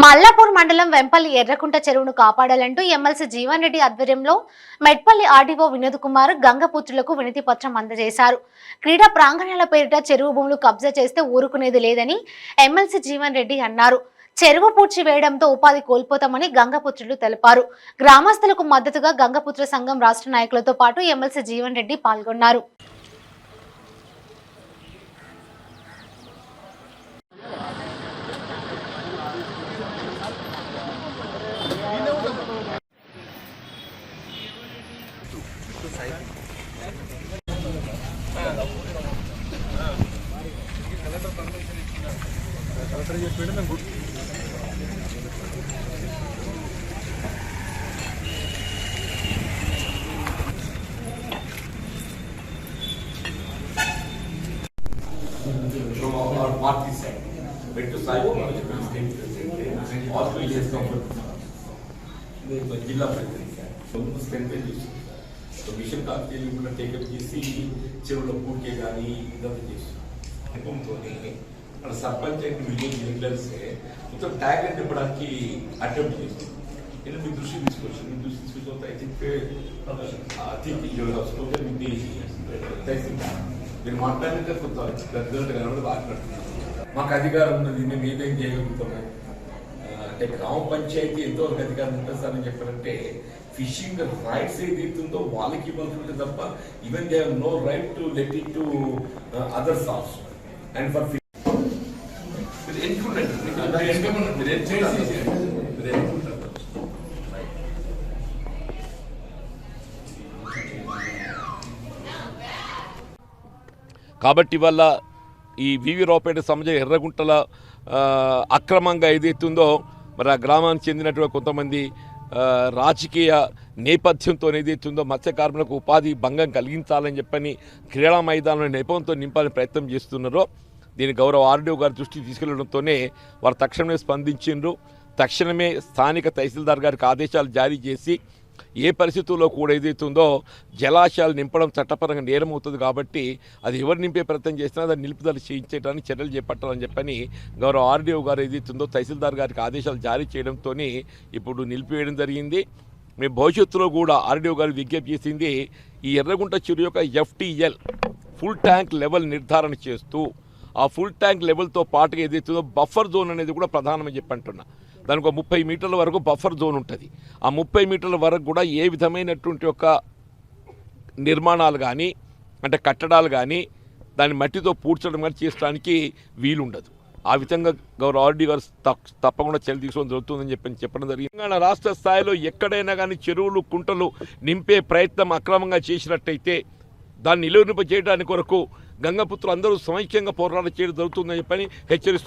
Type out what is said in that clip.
మల్లాపూర్ మండలం వెంపల్లి ఎర్రకుంట చెరువును కాపాడాలంటూ ఎమ్మెల్సీ జీవన్ రెడ్డి ఆధ్వర్యంలో మెట్పల్లి ఆర్డీఓ వినోద్ కుమార్ గంగపుత్రులకు వినతి పత్రం అందజేశారు. క్రీడా ప్రాంగణాల పేరిట చెరువు భూములు కబ్జా చేస్తే ఊరుకునేది లేదని ఎమ్మెల్సీ జీవన్ రెడ్డి అన్నారు. చెరువు పూడ్చి వేయడంతో ఉపాధి కోల్పోతామని గంగపుత్రులు తెలిపారు. గ్రామస్తులకు మద్దతుగా గంగపుత్ర సంఘం రాష్ట్ర నాయకులతో పాటు ఎమ్మెల్సీ జీవన్ రెడ్డి పాల్గొన్నారు. From our party side, went to Sai Kumar, state president, also he has come from the Jilla president, almost 10 pages. So Mission Karti will take up the చెరువుల పూర్తి కానీ ఇదంతా చేస్తాం. మన సర్పంచ్ అండ్ విలేజ్ లీడర్స్ మొత్తం tag అని చెప్పడానికి attempt చేస్తాం. నేను మీ దృష్టి తీసుకొచ్చాను. మీ దృష్టి తీసుకొచ్చి ఐ థింక్ మీరు మాట్లాడితే కొంత రిజల్ట్ కనబడి మాట్లాడుతున్నాను. మాకు అధికారం ఉన్నది, మేము ఏదేం చేయగలుగుతాము అంటే గ్రామ పంచాయతీ ఎంతవరకు అధికారం ఉంటుంది సార్ అని చెప్పారంటే ఫిషింగ్ రైట్స్ ఏదైతుందో వాళ్ళకి ఇవ్వాల్సిందే తప్ప even they have no right to let it to others also. And for కాబట్టి వల్ల ఈ వివి రావుపేట సమాజం ఎర్రగుంటల అక్రమంగా ఏదైతుందో మరి ఆ గ్రామానికి చెందినటువంటి కొంతమంది రాజకీయ నేపథ్యంతో ఏదైతుందో మత్స్య కార్మికులకు ఉపాధి భంగం కలిగించాలని చెప్పని క్రీడా మైదానంలో నెపంతో నింపాలని ప్రయత్నం చేస్తున్నారో దీని గౌరవ ఆర్డీఓ గారి దృష్టికి తీసుకెళ్లడంతోనే వారు తక్షణమే స్పందించిండ్రు. తక్షణమే స్థానిక తహసీల్దార్ గారికి ఆదేశాలు జారీ చేసి ఏ పరిస్థితుల్లో కూడా ఏదైతుందో జలాశయాలు నింపడం చట్టపరంగా నేరం అవుతుంది కాబట్టి అది ఎవరు నింపే ప్రయత్నం చేసినా దాన్ని నిలుపుదల చేయించడానికి చర్యలు చేపట్టాలని చెప్పని గౌరవ ఆర్డీఓ గారు ఏదైతుందో తహసీల్దార్ గారికి ఆదేశాలు జారీ చేయడంతో ఇప్పుడు నిలిపివేయడం జరిగింది. మేము భవిష్యత్తులో కూడా ఆర్డీఓ గారు విజ్ఞప్తి చేసింది ఈ ఎర్రగుంట చెరువు యొక్క FTL ఫుల్ ట్యాంక్ లెవెల్ నిర్ధారణ చేస్తూ ఆ ఫుల్ ట్యాంక్ లెవెల్తో పాటుగా ఏదైతుందో బఫర్ జోన్ అనేది కూడా ప్రధానమని చెప్పి అంటున్నా. దానికి 30 మీటర్ల వరకు బఫర్ జోన్ ఉంటుంది. ఆ 30 మీటర్ల వరకు కూడా ఏ విధమైనటువంటి ఒక నిర్మాణాలు కానీ అంటే కట్టడాలు కానీ దాన్ని మట్టితో పూడ్చడం కానీ చేయడానికి వీలుండదు. ఆ విధంగా గౌరవ ఆర్డీ గారు తప్పకుండా చర్యలు తీసుకోవడం జరుగుతుందని చెప్పడం జరిగింది. తెలంగాణ రాష్ట్ర స్థాయిలో ఎక్కడైనా కానీ చెరువులు కుంటలు నింపే ప్రయత్నం అక్రమంగా చేసినట్టయితే దాన్ని నిలువరింప చేయడానికి కొరకు గంగపుత్రులు అందరూ సమైక్యంగా పోరాటం చేయడం జరుగుతుందని చెప్పని హెచ్చరిస్తున్నారు.